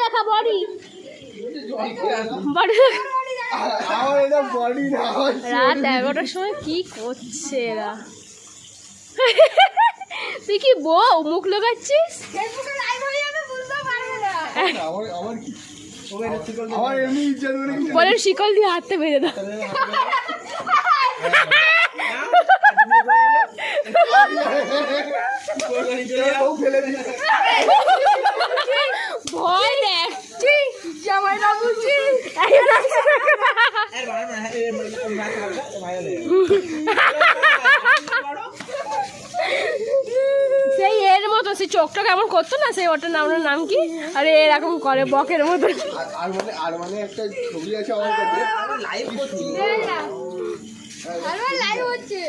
দেখা বডি রাত 11টার সময় কি করছে এরা? তুই কি বউ মুখ লাগাচ্ছিস? বলেন শিকল দিয়ে হাতে বেঁধে দাও। ভয় দেখছি জামাইটা বুঝছি সেই এর মতো সেই চোখটা কেমন করতো না, সেই ওটার নাম কি? আরে এরকম করে বকের মতো। আর মানে একটা ছবি আছে আমার কাছে, লাইভ করছি, লাইভ হচ্ছে।